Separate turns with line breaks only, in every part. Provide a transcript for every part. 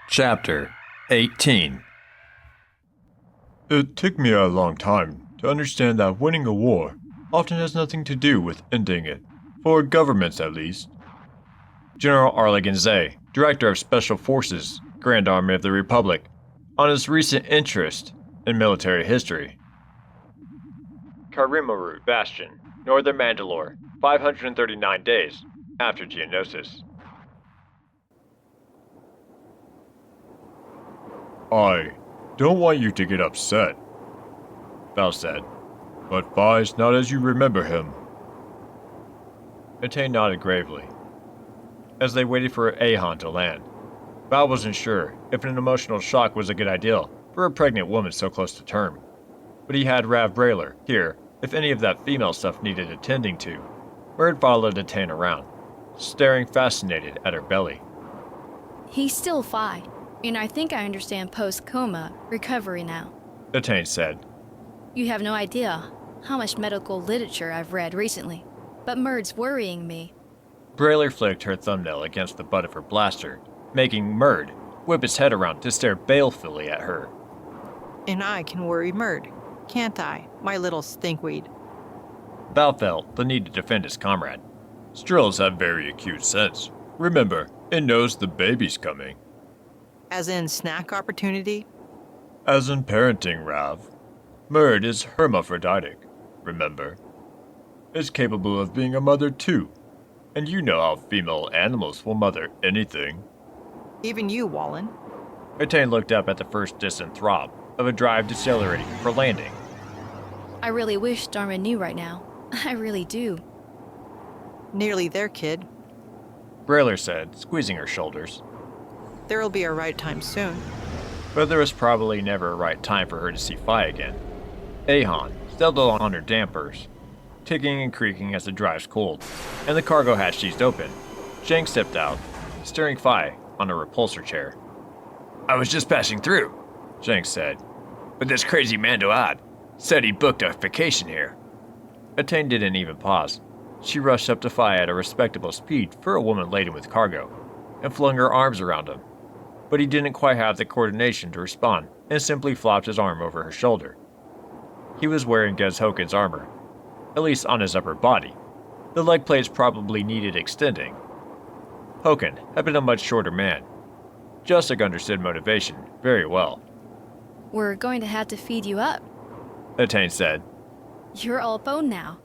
Chapter 18.
It took me a long time to understand that winning a war often has nothing to do with ending it, for governments at least. General Arlegan Zay, Director of Special Forces, Grand Army of the Republic, on his recent interest in military history. Karimaru Bastion, Northern Mandalore, 539 days after Geonosis. I don't want you to get upset, Val said, but Vi's not as you remember him. Attain nodded gravely. As they waited for Ahan to land, Val wasn't sure if an emotional shock was a good idea for a pregnant woman so close to term, but he had Rav Brailer here if any of that female stuff needed attending to. Murd followed Attain around, staring fascinated at her belly.
He's still fine, and I think I understand post-coma recovery now.
Attain said.
You have no idea how much medical literature I've read recently, but Murd's worrying me.
Brailer flicked her thumbnail against the butt of her blaster, making Murd whip his head around to stare balefully at her.
And I can worry Murd, can't I, my little stinkweed?
Val felt the need to defend his comrade. Strills have very acute sense. Remember, it knows the baby's coming.
As in snack opportunity?
As in parenting, Rav. Murd is hermaphroditic, remember? Is capable of being a mother too. And you know how female animals will mother anything.
Even you, Wallen.
Attain looked up at the first distant throb of a drive decelerating for landing.
I really wish Dharma knew right now. I really do.
Nearly there, kid.
Brailer said, squeezing her shoulders.
There'll be a right time soon.
But there was probably never a right time for her to see Fi again. Ahan stepped on her dampers, ticking and creaking as the drives cooled, and the cargo hatch eased open. Zhang stepped out, steering Fi on a repulsor chair. I was just passing through, Zhang said, but this crazy Mando Ad said he booked a vacation here. Attain didn't even pause. She rushed up to Fi at a respectable speed for a woman laden with cargo, and flung her arms around him. But he didn't quite have the coordination to respond, and simply flopped his arm over her shoulder. He was wearing Gez Hoken's armor, at least on his upper body. The leg plates probably needed extending. Hoken had been a much shorter man. Justic understood motivation very well.
We're going to have to feed you up.
Attain said.
You're all bone now.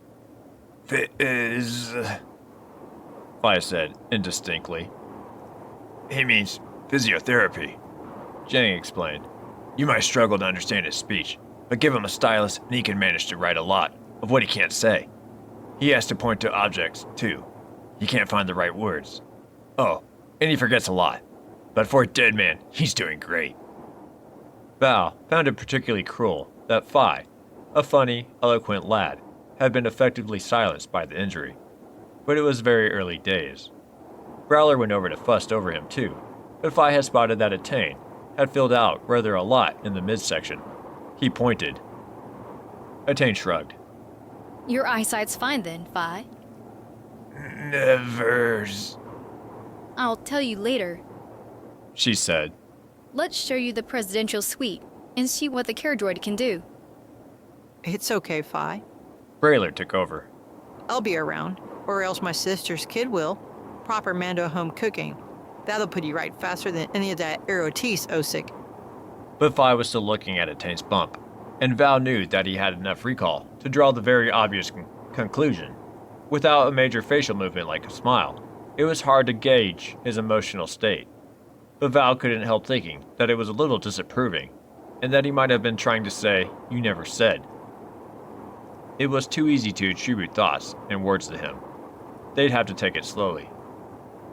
Fi said indistinctly. He means physiotherapy, Zhang explained. You might struggle to understand his speech, but give him a stylus and he can manage to write a lot of what he can't say. He has to point to objects, too. He can't find the right words. Oh, and he forgets a lot. But for a dead man, he's doing great. Val found it particularly cruel that Fi, a funny, eloquent lad, had been effectively silenced by the injury. But it was very early days. Growler went over to fuss over him too, but Fi had spotted that Attain had filled out rather a lot in the midsection. He pointed. Attain shrugged.
Your eyesight's fine then, Fi.
Nevers,
I'll tell you later.
she said.
Let's show you the presidential suite and see what the care droid can do.
It's okay, Fi.
Brailer took over.
I'll be around, or else my sister's kid will. Proper Mando home cooking. That'll put you right faster than any of that Aerotis, Osik.
But Fi was still looking at Attain's bump, and Val knew that he had enough recall to draw the very obvious conclusion. Without a major facial movement like a smile, it was hard to gauge his emotional state. But Val couldn't help thinking that it was a little disapproving, and that he might have been trying to say, "You never said." It was too easy to attribute thoughts and words to him. They'd have to take it slowly.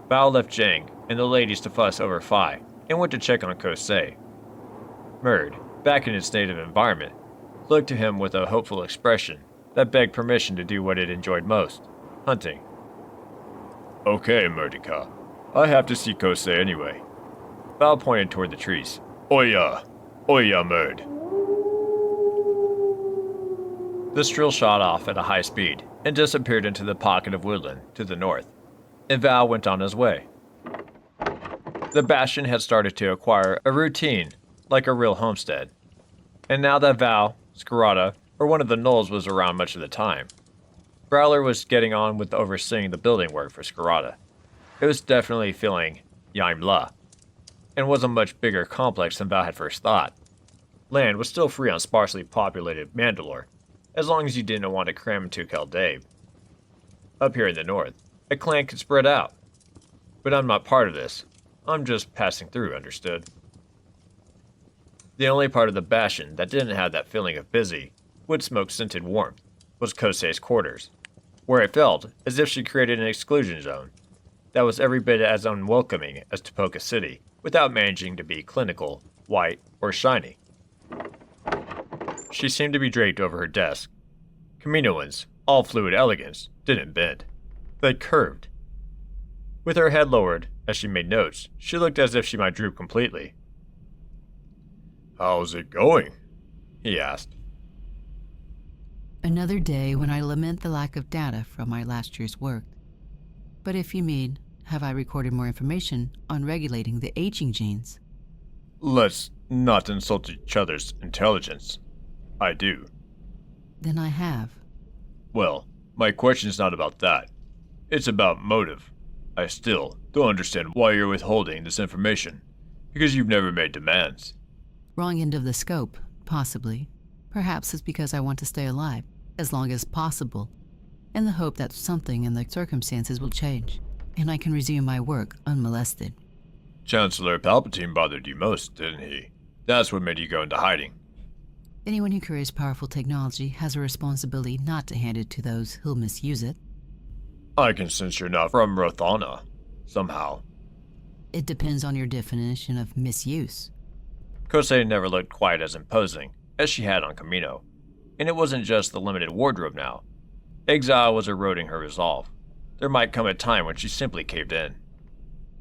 Val left Zhang and the ladies to fuss over Fi and went to check on Kosei. Murd, back in its native environment, looked to him with a hopeful expression that begged permission to do what it enjoyed most, hunting. Okay, Murdica. I have to see Kosei anyway. Val pointed toward the trees. Oya! Oya, Murd. The Strill shot off at a high speed and disappeared into the pocket of woodland to the north, and Val went on his way. The Bastion had started to acquire a routine, like a real homestead. And now that Val, Scarata, or one of the Knolls was around much of the time, Growler was getting on with overseeing the building work for Scarata. It was definitely feeling Yaimla, and was a much bigger complex than Val had first thought. Land was still free on sparsely populated Mandalore, as long as you didn't want to cram into Caldabe. Up here in the north, a clan could spread out. But I'm not part of this. I'm just passing through, understood? The only part of the Bastion that didn't have that feeling of busy, wood-smoke-scented warmth was Kosei's quarters, where it felt as if she created an exclusion zone that was every bit as unwelcoming as Topoka City, without managing to be clinical, white, or shiny. She seemed to be draped over her desk. Kaminoans, all fluid elegance, didn't bend. They curved. With her head lowered, as she made notes, she looked as if she might droop completely.
How's it going?
He asked.
Another day when I lament the lack of data from my last year's work. But if you mean, have I recorded more information on regulating the aging genes?
Let's not insult each other's intelligence. I do.
Then I have.
Well, my question's not about that. It's about motive. I still don't understand why you're withholding this information, because you've never made demands.
Wrong end of the scope, possibly. Perhaps it's because I want to stay alive, as long as possible, in the hope that something in the circumstances will change, and I can resume my work unmolested.
Chancellor Palpatine bothered you most, didn't he? That's what made you go into hiding.
Anyone who carries powerful technology has a responsibility not to hand it to those who'll misuse it.
I can sense you're not from Rothana, somehow.
It depends on your definition of misuse.
Kosei never looked quite as imposing as she had on Kamino, and it wasn't just the limited wardrobe now. Exile was eroding her resolve. There might come a time when she simply caved in.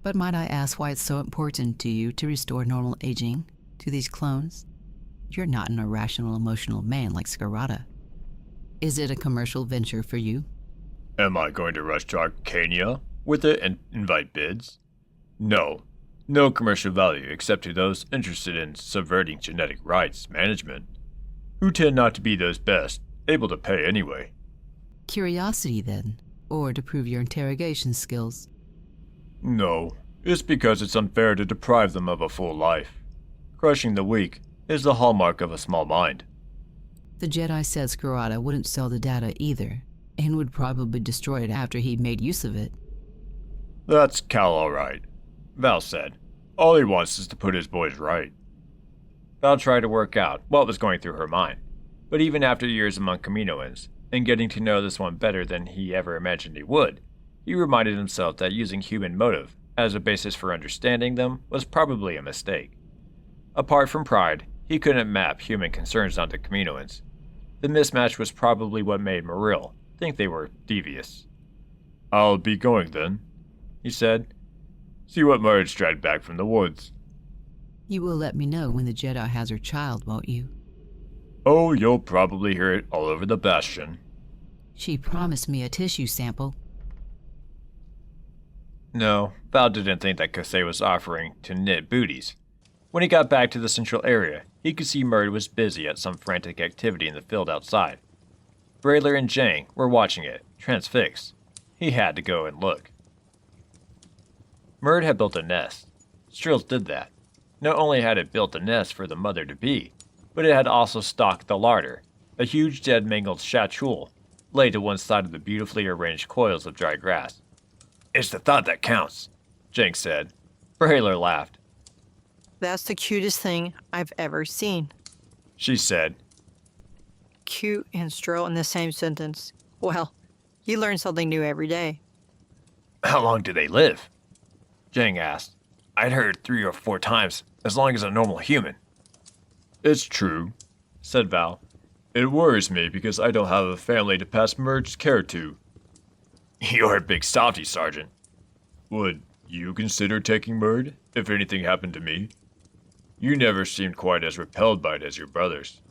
But might I ask why it's so important to you to restore normal aging to these clones? You're not an irrational, emotional man like Scarata. Is it a commercial venture for you?
Am I going to rush to Arcania with it and invite bids? No. No commercial value except to those interested in subverting genetic rights management, who tend not to be those best, able to pay anyway.
Curiosity, then, or to prove your interrogation skills?
No, it's because it's unfair to deprive them of a full life. Crushing the weak is the hallmark of a small mind.
The Jedi said Scarata wouldn't sell the data either, and would probably destroy it after he made use of it.
That's Cal all right, Val said. All he wants is to put his boys right.
Val tried to work out what was going through her mind, but even after years among Kaminoans, and getting to know this one better than he ever imagined he would, he reminded himself that using human motive as a basis for understanding them was probably a mistake. Apart from pride, he couldn't map human concerns onto Kaminoans. The mismatch was probably what made Maril think they were devious.
I'll be going then, he said. See what Marge dragged back from the woods.
You will let me know when the Jedi has her child, won't you?
Oh, you'll probably hear it all over the Bastion.
She promised me a tissue sample.
No, Val didn't think that Kosei was offering to knit booties. When he got back to the central area, he could see Murd was busy at some frantic activity in the field outside. Brayler and Jang were watching it, transfixed. He had to go and look. Murd had built a nest. Strills did that. Not only had it built a nest for the mother-to-be, but it had also stocked the larder, a huge dead mangled chatchoul, laid to one side of the beautifully arranged coils of dry grass.
It's the thought that counts,
Jang said. Brayler laughed.
That's the cutest thing I've ever seen.
She said.
Cute and Stroll in the same sentence. Well, you learn something new every day.
How long do they live?
Jang asked.
I'd heard 3 or 4 times, as long as a normal human.
It's true, said Val.
It worries me because I don't have a family to pass Merge's care to.
You're a big softy, Sergeant.
Would you consider taking Murd if anything happened to me? You never seemed quite as repelled by it as your brothers.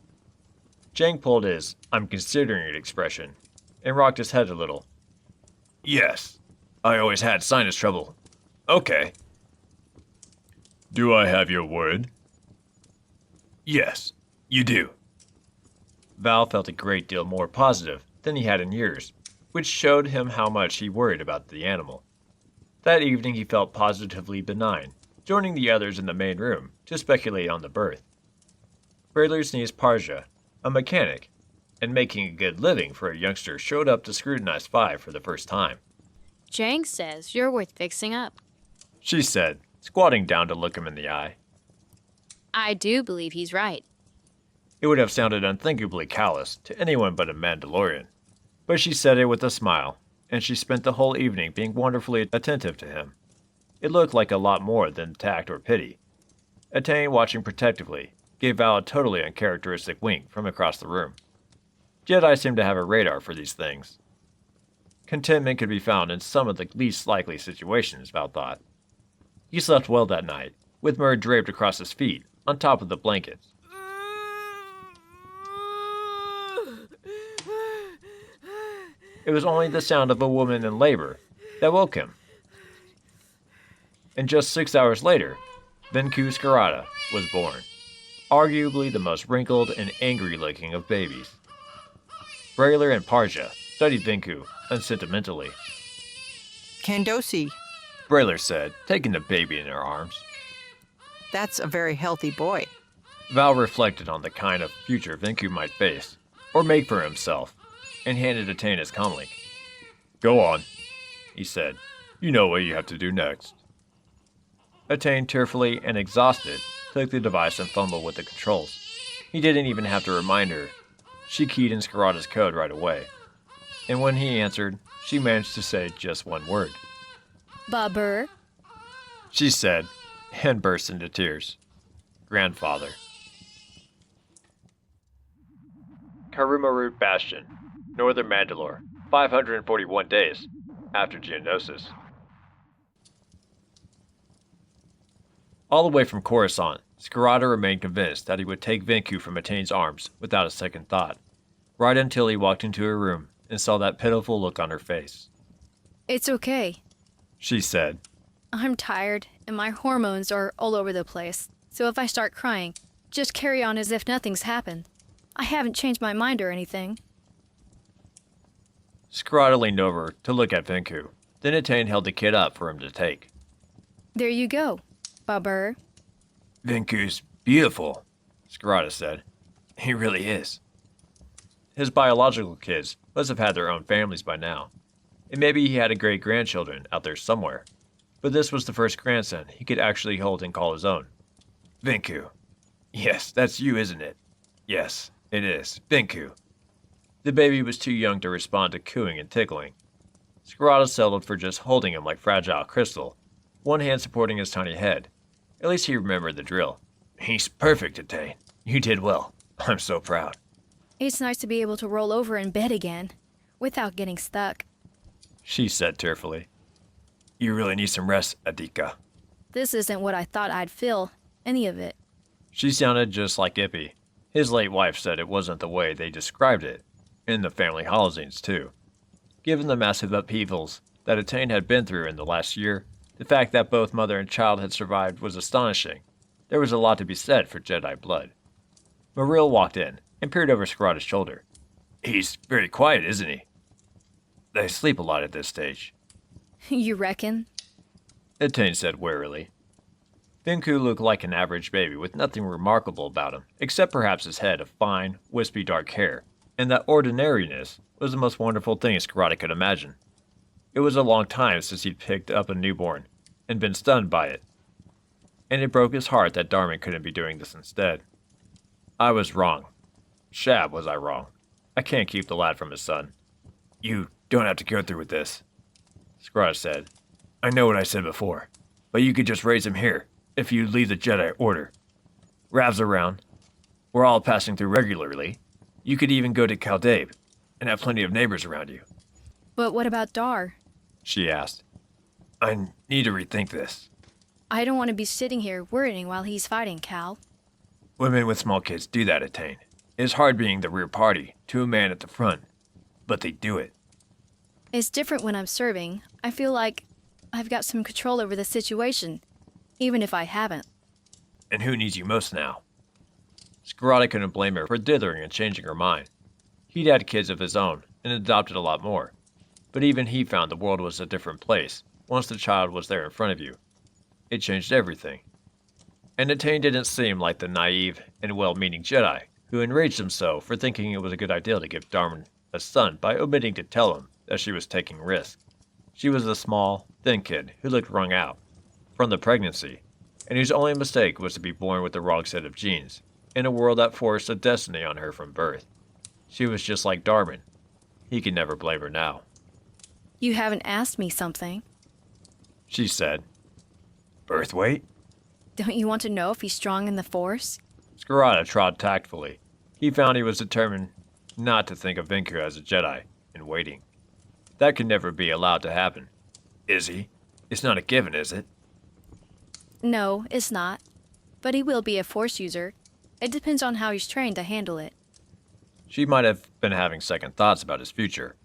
Jang pulled his "I'm considering it" expression and rocked his head a little.
Yes, I always had sinus trouble. Okay. Do I have your word? Yes, you do.
Val felt a great deal more positive than he had in years, which showed him how much he worried about the animal. That evening he felt positively benign, joining the others in the main room to speculate on the birth. Brayler's niece Parja, a mechanic, and making a good living for a youngster, showed up to scrutinize Five for the first time.
Jang says you're worth fixing up.
She said, squatting down to look him in the eye.
I do believe he's right.
It would have sounded unthinkably callous to anyone but a Mandalorian, but she said it with a smile, and she spent the whole evening being wonderfully attentive to him. It looked like a lot more than tact or pity. Attain, watching protectively, gave Val a totally uncharacteristic wink from across the room. Jedi seemed to have a radar for these things. Contentment could be found in some of the least likely situations, Val thought. He slept well that night, with Murd draped across his feet, on top of the blankets. It was only the sound of a woman in labor that woke him. And just 6 hours later, Venku Scarata was born, arguably the most wrinkled and angry-looking of babies. Brayler and Parja studied Venku unsentimentally.
Kandosi,
Brayler said, taking the baby in her arms.
that's a very healthy boy.
Val reflected on the kind of future Venku might face, or make for himself, and handed Attain his comlink.
Go on,
He said.
you know what you have to do next.
Attain, tearfully and exhausted, took the device and fumbled with the controls. He didn't even have to remind her. She keyed in Scarata's code right away. And when he answered, she managed to say just one word.
Babur.
She said, and burst into tears. Grandfather. Karumaru Bastion, Northern Mandalore, 541 days after Geonosis. All the way from Coruscant, Scarata remained convinced that he would take Venku from Attain's arms without a second thought, right until he walked into her room and saw that pitiful look on her face.
It's okay.
She said,
I'm tired, and my hormones are all over the place. So if I start crying, just carry on as if nothing's happened. I haven't changed my mind or anything.
Scarata leaned over to look at Venku. Then Attain held the kid up for him to take.
There you go, Babur.
Venku's beautiful, Scarata said. He really is. His biological kids must have had their own families by now. And maybe he had a great-grandchildren out there somewhere. But this was the first grandson he could actually hold and call his own. Venku. Yes, that's you, isn't it? Yes, it is. Venku. The baby was too young to respond to cooing and tickling. Scarata settled for just holding him like fragile crystal, one hand supporting his tiny head. At least he remembered the drill. He's perfect, Attain. You did well. I'm so proud.
It's nice to be able to roll over in bed again, without getting stuck.
She said tearfully. You really need some rest, Adika.
This isn't what I thought I'd feel, any of it.
She sounded just like Ippy. His late wife said it wasn't the way they described it, in the family holozines too. Given the massive upheavals that Attain had been through in the last year, the fact that both mother and child had survived was astonishing. There was a lot to be said for Jedi blood. Maril walked in and peered over Scarata's shoulder. He's very quiet, isn't he? They sleep a lot at this stage.
You reckon?
Attain said warily. Venku looked like an average baby with nothing remarkable about him, except perhaps his head of fine, wispy dark hair, and that ordinariness was the most wonderful thing Scarata could imagine. It was a long time since he'd picked up a newborn and been stunned by it, and it broke his heart that Darman couldn't be doing this instead. I was wrong. Shab, was I wrong? I can't keep the lad from his son. You don't have to go through with this, Scarata said. I know what I said before, but you could just raise him here if you leave the Jedi Order. Rav's around. We're all passing through regularly. You could even go to Caldabe and have plenty of neighbors around you.
But what about Dar?
She asked. I need to rethink this.
I don't want to be sitting here worrying while he's fighting, Cal.
Women with small kids do that, Attain. It's hard being the rear party to a man at the front, but they do it.
It's different when I'm serving. I feel like I've got some control over the situation, even if I haven't.
And who needs you most now? Scarada couldn't blame her for dithering and changing her mind. He'd had kids of his own and adopted a lot more. But even he found the world was a different place once the child was there in front of you. It changed everything. And Attain didn't seem like the naive and well-meaning Jedi who enraged him so for thinking it was a good idea to give Darman a son by omitting to tell him that she was taking risks. She was a small, thin kid who looked wrung out from the pregnancy, and whose only mistake was to be born with the wrong set of genes in a world that forced a destiny on her from birth. She was just like Darman. He could never blame her now.
You haven't asked me something.
She said. Birth weight?
Don't you want to know if he's strong in the Force?
Scarada trod tactfully. He found he was determined not to think of Vinku as a Jedi in waiting. That could never be allowed to happen. Is he? It's not a given, is it?
No, it's not. But he will be a Force user. It depends on how he's trained to handle it.
She might have been having second thoughts about his future.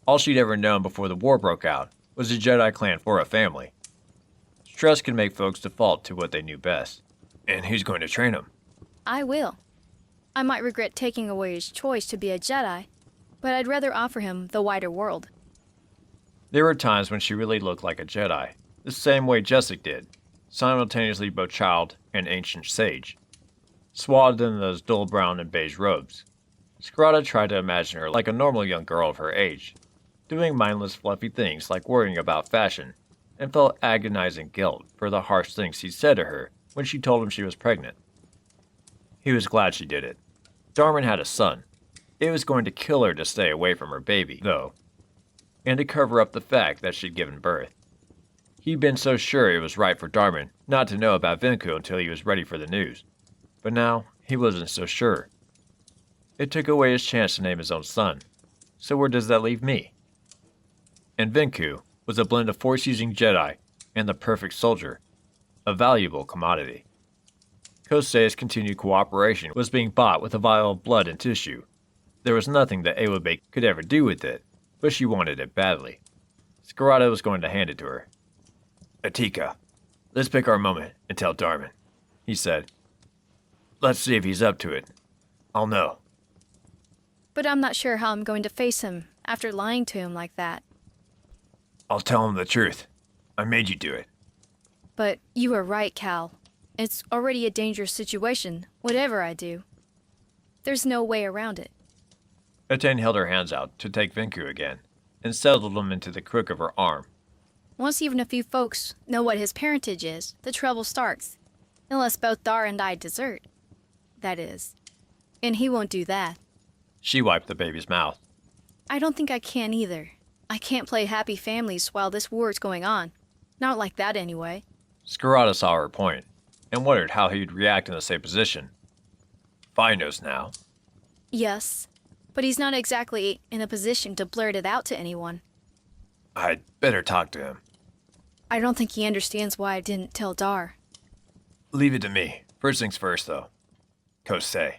All she'd ever known before the war broke out was a Jedi clan for a family. Stress can make folks default to what they knew best. And who's going to train him?
I will. I might regret taking away his choice to be a Jedi, but I'd rather offer him the wider world.
There were times when she really looked like a Jedi, the same way Jessic did, simultaneously both child and ancient sage. Swathed in those dull brown and beige robes, Scarada tried to imagine her like a normal young girl of her age, doing mindless fluffy things like worrying about fashion, and felt agonizing guilt for the harsh things he said to her when she told him she was pregnant. He was glad she did it. Darman had a son. It was going to kill her to stay away from her baby, though, and to cover up the fact that she'd given birth. He'd been so sure it was right for Darman not to know about Vinku until he was ready for the news. But now, he wasn't so sure. It took away his chance to name his own son. So where does that leave me? And Vinku was a blend of Force-using Jedi and the perfect soldier, a valuable commodity. Kosei's continued cooperation was being bought with a vial of blood and tissue. There was nothing that Audiobook could ever do with it, but she wanted it badly. Scarada was going to hand it to her. Atika, let's pick our moment and tell Darman, he said. Let's see if he's up to it. I'll know.
But I'm not sure how I'm going to face him after lying to him like that.
I'll tell him the truth. I made you do it.
But you are right, Cal. It's already a dangerous situation, whatever I do. There's no way around it.
Attain held her hands out to take Vinku again, and settled them into the crook of her arm.
Once even a few folks know what his parentage is, the trouble starts. Unless both Dar and I desert. That is. And he won't do that.
She wiped the baby's mouth.
I don't think I can either. I can't play happy families while this war is going on. Not like that anyway.
Scarada saw her point, and wondered how he'd react in the same position. Fi knows now.
Yes, but he's not exactly in a position to blurt it out to anyone.
I'd better talk to him.
I don't think he understands why I didn't tell Dar.
Leave it to me. First things first, though. Kosei.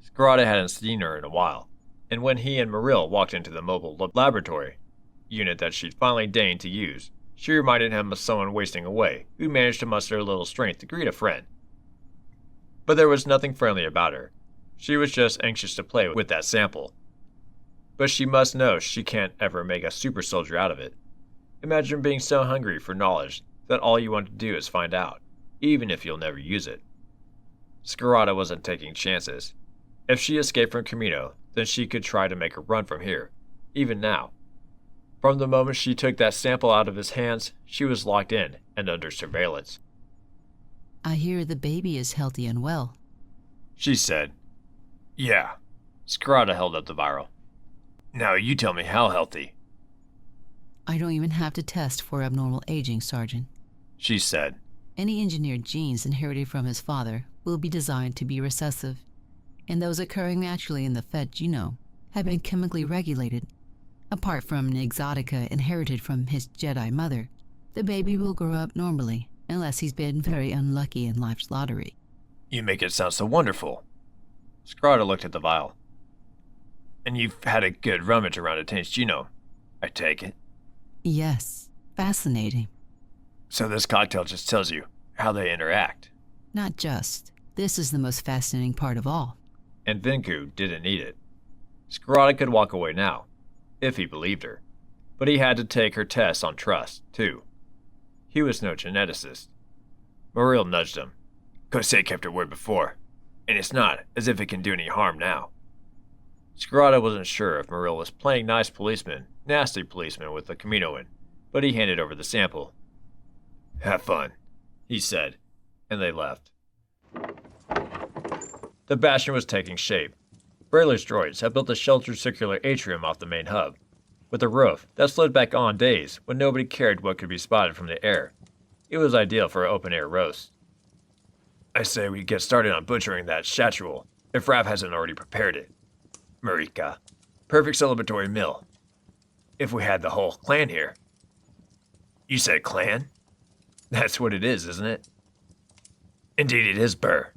Scarada hadn't seen her in a while, and when he and Maril walked into the mobile laboratory unit that she'd finally deigned to use, she reminded him of someone wasting away who managed to muster a little strength to greet a friend. But there was nothing friendly about her. She was just anxious to play with that sample. But she must know she can't ever make a super soldier out of it. Imagine being so hungry for knowledge that all you want to do is find out, even if you'll never use it. Scarada wasn't taking chances. If she escaped from Camino, then she could try to make a run from here, even now. From the moment she took that sample out of his hands, she was locked in and under surveillance.
I hear the baby is healthy and well.
She said. Yeah. Scarada held up the vial. Now you tell me how healthy.
I don't even have to test for abnormal aging, Sergeant.
She said.
Any engineered genes inherited from his father will be designed to be recessive, and those occurring naturally in the Fed genome have been chemically regulated. Apart from an exotica inherited from his Jedi mother, the baby will grow up normally, unless he's been very unlucky in life's lottery.
You make it sound so wonderful. Scarada looked at the vial. And you've had a good rummage around Attain's genome, I take it.
Yes, fascinating.
So this cocktail just tells you how they interact.
Not just. This is the most fascinating part of all.
And Vinku didn't need it. Scarada could walk away now, if he believed her. But he had to take her tests on trust, too. He was no geneticist. Muriel nudged him. Kosei kept her word before, and it's not as if it can do any harm now. Scarada wasn't sure if Muriel was playing nice policeman, nasty policeman with the Caminoan, but he handed over the sample. Have fun, he said, and they left. The bastion was taking shape. Brayler's droids had built a sheltered circular atrium off the main hub, with a roof that slid back on days when nobody cared what could be spotted from the air. It was ideal for an open-air roast. I say we get started on butchering that shatual, if Rav hasn't already prepared it. Marika. Perfect celebratory meal. If we had the whole clan here. You said clan? That's what it is, isn't it? Indeed it is, Burr.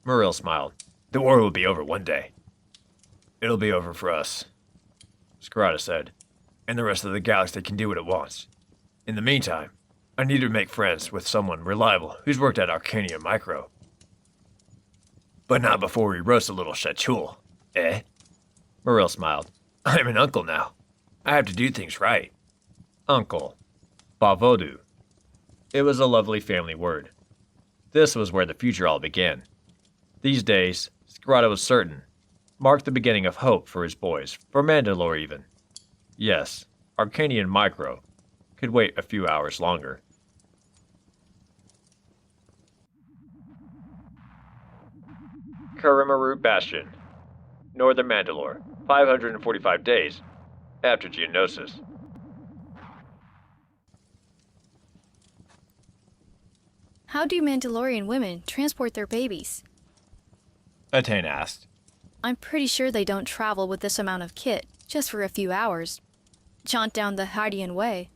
Muriel smiled. The war will be over one day. It'll be over for us, Scarada said, and the rest of the galaxy can do what it wants. In the meantime, I need to make friends with someone reliable who's worked at Arcania Micro. But not before we roast a little Shachul, eh? Muriel smiled. I'm an uncle now. I have to do things right. Uncle. Bavodu. It was a lovely family word. This was where the future all began. These days, Scarada was certain, marked the beginning of hope for his boys, for Mandalore even. Yes, Arcanian Micro could wait a few hours longer. Karimaru Bastion, Northern Mandalore, 545 days after Geonosis.
How do Mandalorian women transport their babies?
Atane asked.
I'm pretty sure they don't travel with this amount of kit, just for a few hours. Jaunt down the Hydian Way.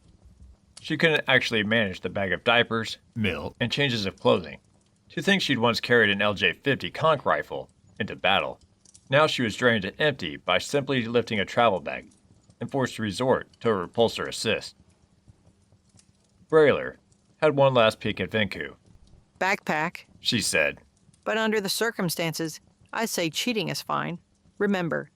She couldn't actually manage the bag of diapers, milk, and changes of clothing. To think she'd once carried an LJ-50 conch rifle into battle. Now she was drained and empty by simply lifting a travel bag and forced to resort to a repulsor assist. Brayler had one last peek at Vinku.
Backpack.
She said.
But under the circumstances, I'd say cheating is fine. Remember,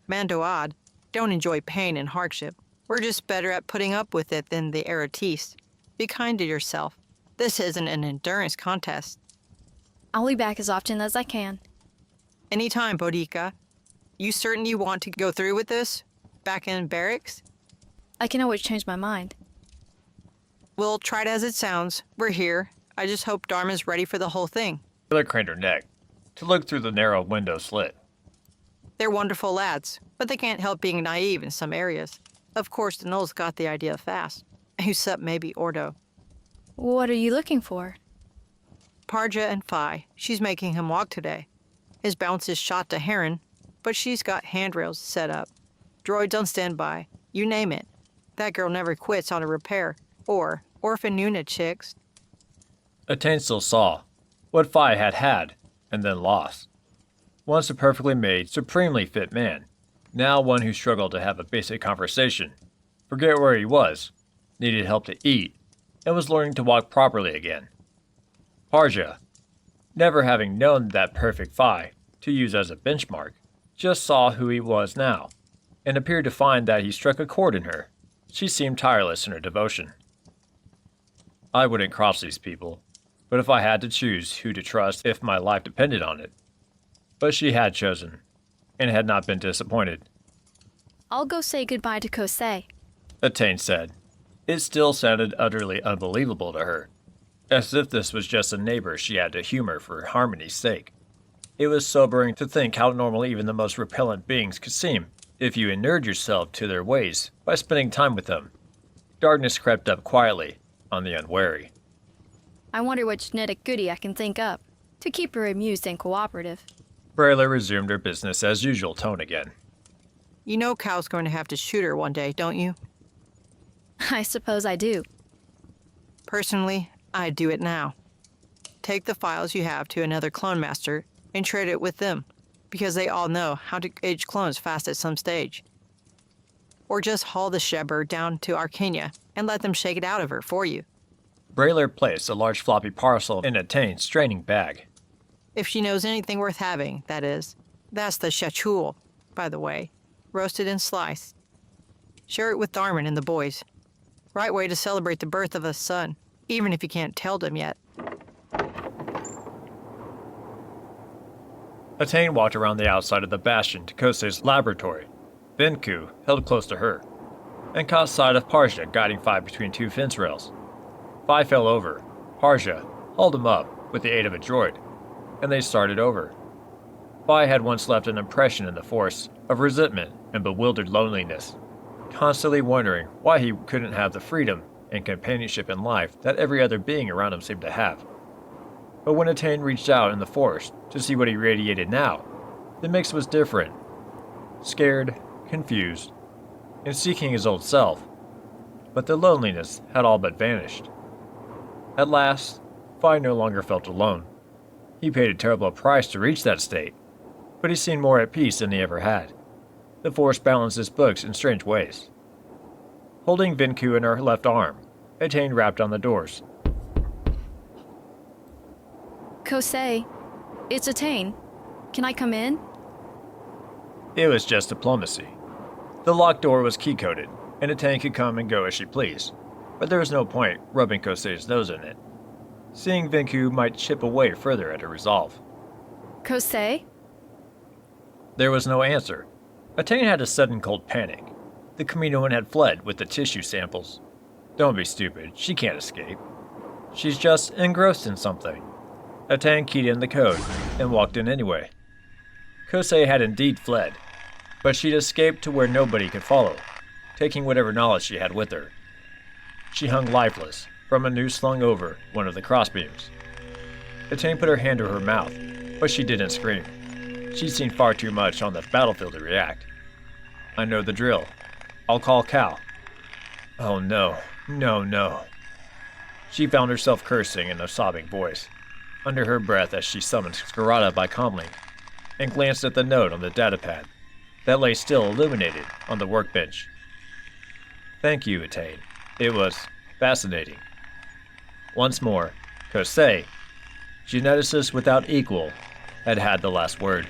Mandoad don't enjoy pain and hardship. We're just better at putting up with it than the Eratis. Be kind to yourself. This isn't an endurance contest.
I'll be back as often as I can.
Anytime, Bodica. You certain you want to go through with this? Back in barracks?
I can always change my mind.
Well, try it as it sounds. We're here. I just hope Dharma's ready for the whole thing.
Brayler craned her neck to look through the narrow window slit.
They're wonderful lads, but they can't help being naive in some areas. Of course, the Knolls got the idea fast. Except maybe Ordo.
What are you looking for?
Parja and Phi. She's making him walk today. His bounce is shot to Heron, but she's got handrails set up. Droids on standby. You name it. That girl never quits on a repair. Or orphan unit chicks.
Atane still saw what Phi had and then lost. Once a perfectly made, supremely fit man. Now one who struggled to have a basic conversation, forget where he was, needed help to eat, and was learning to walk properly again. Parja, never having known that perfect Phi to use as a benchmark, just saw who he was now, and appeared to find that he struck a chord in her. She seemed tireless in her devotion. I wouldn't cross these people, but if I had to choose who to trust if my life depended on it. But she had chosen, and had not been disappointed.
I'll go say goodbye to Kosei.
Atane said. It still sounded utterly unbelievable to her, as if this was just a neighbor she had to humor for harmony's sake. It was sobering to think how normal even the most repellent beings could seem if you inured yourself to their ways by spending time with them. Darkness crept up quietly on the unwary.
I wonder what genetic goodie I can think up to keep her amused and cooperative.
Brayler resumed her business as usual tone again.
You know Cal's going to have to shoot her one day, don't you?
I suppose I do.
Personally, I'd do it now. Take the files you have to another clone master and trade it with them, because they all know how to age clones fast at some stage. Or just haul the Shepherd down to Arcania and let them shake it out of her for you.
Brayler placed a large floppy parcel in Atane's straining bag.
If she knows anything worth having, that is. That's the shachul, by the way, roasted and sliced. Share it with Darman and the boys. Right way to celebrate the birth of a son, even if you can't tell them yet.
Atane walked around the outside of the bastion to Kose's laboratory. Vinku held close to her, and caught sight of Parja guiding Fi between two fence rails. Fi fell over. Parja hauled him up with the aid of a droid, and they started over. Fi had once left an impression in the Force of resentment and bewildered loneliness, constantly wondering why he couldn't have the freedom and companionship in life that every other being around him seemed to have. But when Atane reached out in the Force to see what he radiated now, the mix was different. Scared, confused, and seeking his old self. But the loneliness had all but vanished. At last, Fi no longer felt alone. He paid a terrible price to reach that state, but he seemed more at peace than he ever had. The Force balanced his books in strange ways. Holding Vinku in her left arm, Atane rapped on the doors.
Kosei, it's Atane. Can I come in?
It was just diplomacy. The locked door was key-coded, and Atane could come and go as she pleased, but there was no point rubbing Kosei's nose in it. Seeing Vinku might chip away further at her resolve.
Kosei?
There was no answer. Atane had a sudden cold panic. The Kaminoan had fled with the tissue samples. Don't be stupid, she can't escape. She's just engrossed in something. Atane keyed in the code and walked in anyway. Kosei had indeed fled, but she'd escaped to where nobody could follow, taking whatever knowledge she had with her. She hung lifeless from a noose slung over one of the crossbeams. Atane put her hand to her mouth, but she didn't scream. She'd seen far too much on the battlefield to react. I know the drill. I'll call Cal. Oh no, no, no. She found herself cursing in a sobbing voice, under her breath as she summoned Scarada by comlink, and glanced at the note on the datapad that lay still illuminated on the workbench. Thank you, Atane. It was fascinating. Once more, Kosei, geneticist without equal, had the last word.